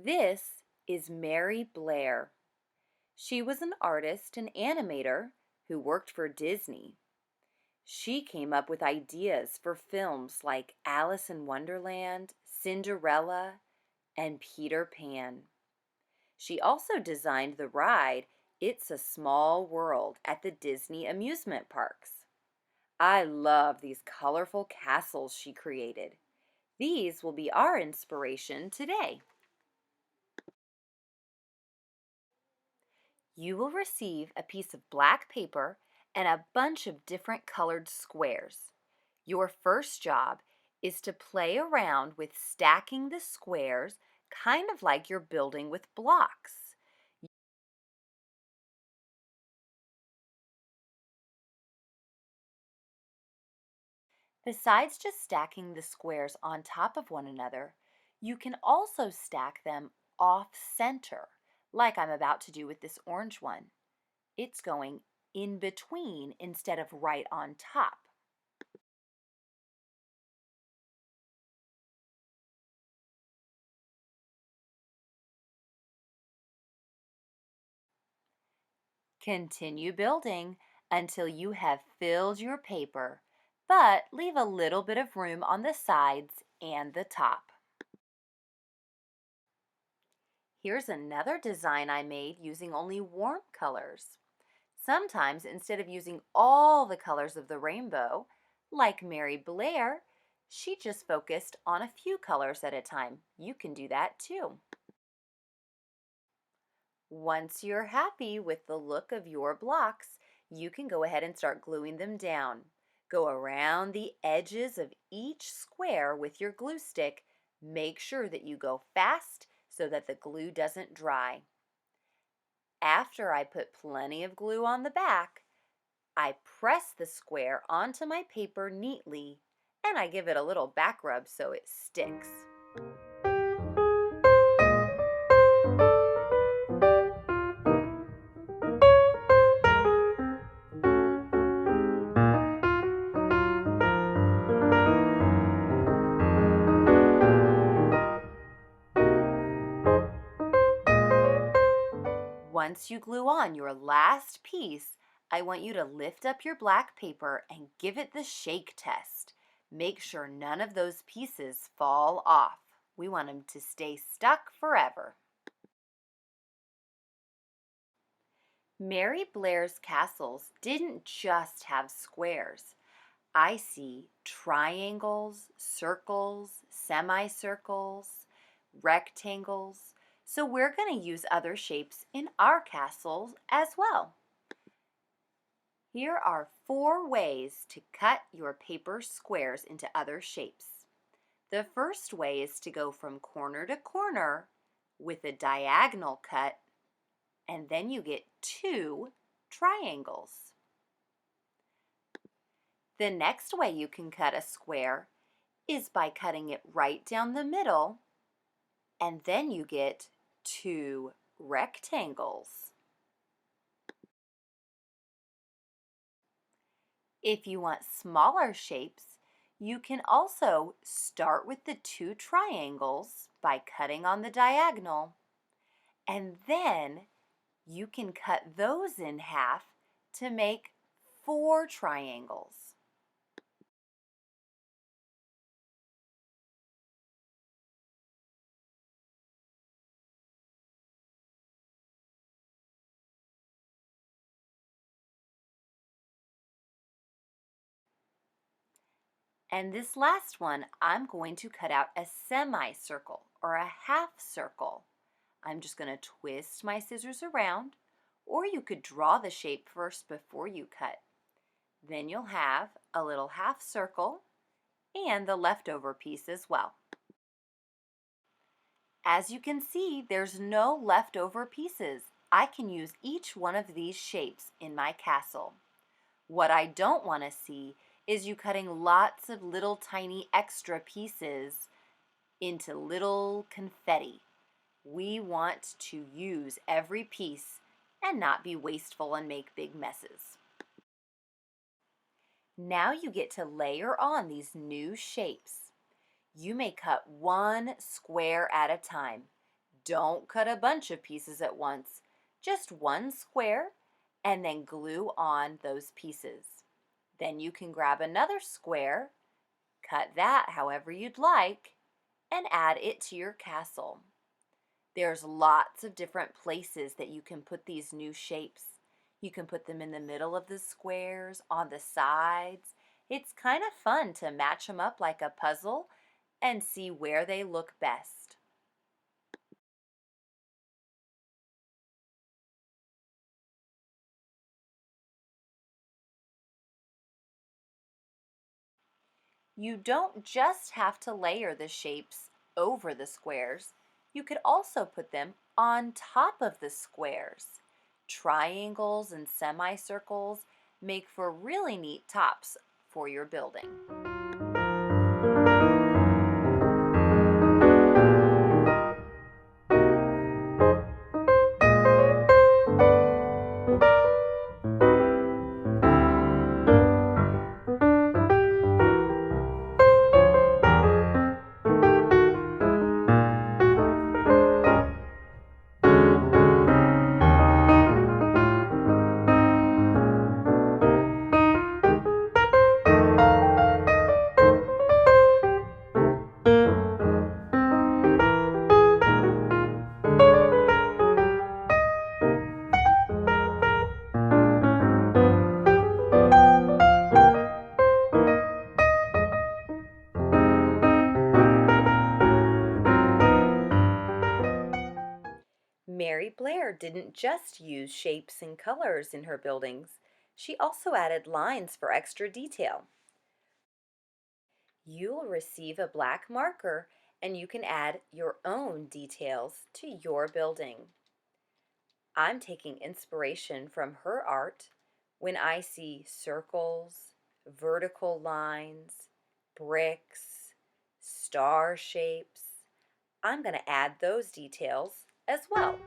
This is Mary Blair. She was an artist and animator who worked for Disney. She came up with ideas for films like Alice in Wonderland, Cinderella, and Peter Pan. She also designed the ride It's a Small World at the Disney amusement parks. I love these colorful castles she created. These will be our inspiration today. You will receive a piece of black paper and a bunch of different colored squares. Your first job is to play around with stacking the squares, kind of like you're building with blocks. Besides just stacking the squares on top of one another, you can also stack them off center, like I'm about to do with this orange one. It's going in between instead of right on top. Continue building until you have filled your paper, but leave a little bit of room on the sides and the top. Here's another design I made using only warm colors. Sometimes, instead of using all the colors of the rainbow, like Mary Blair, she just focused on a few colors at a time. You can do that too. Once you're happy with the look of your blocks, you can go ahead and start gluing them down. Go around the edges of each square with your glue stick. Make sure that you go fast so that the glue doesn't dry. After I put plenty of glue on the back, I press the square onto my paper neatly and I give it a little back rub so it sticks. Once you glue on your last piece, I want you to lift up your black paper and give it the shake test. Make sure none of those pieces fall off. We want them to stay stuck forever. Mary Blair's castles didn't just have squares. I see triangles, circles, semicircles, rectangles. So we're going to use other shapes in our castles as well. Here are 4 ways to cut your paper squares into other shapes. The first way is to go from corner to corner with a diagonal cut, and then you get 2 triangles. The next way you can cut a square is by cutting it right down the middle, and then you get 2 rectangles. If you want smaller shapes, you can also start with the 2 triangles by cutting on the diagonal, and then you can cut those in half to make 4 triangles. And this last one, I'm going to cut out a semicircle or a half circle. I'm just going to twist my scissors around, or you could draw the shape first before you cut. Then you'll have a little half circle and the leftover piece as well. As you can see, there's no leftover pieces. I can use each one of these shapes in my castle. What I don't want to see is you cutting lots of little tiny extra pieces into little confetti. We want to use every piece and not be wasteful and make big messes. Now you get to layer on these new shapes. You may cut one square at a time. Don't cut a bunch of pieces at once, just one square, and then glue on those pieces. Then you can grab another square, cut that however you'd like, and add it to your castle. There's lots of different places that you can put these new shapes. You can put them in the middle of the squares, on the sides. It's kind of fun to match them up like a puzzle and see where they look best. You don't just have to layer the shapes over the squares. You could also put them on top of the squares. Triangles and semicircles make for really neat tops for your building. Mary Blair didn't just use shapes and colors in her buildings. She also added lines for extra detail. You'll receive a black marker and you can add your own details to your building. I'm taking inspiration from her art when I see circles, vertical lines, bricks, star shapes. I'm going to add those details as well.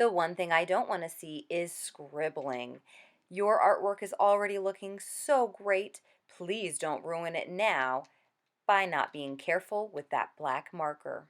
The one thing I don't want to see is scribbling. Your artwork is already looking so great. Please don't ruin it now by not being careful with that black marker.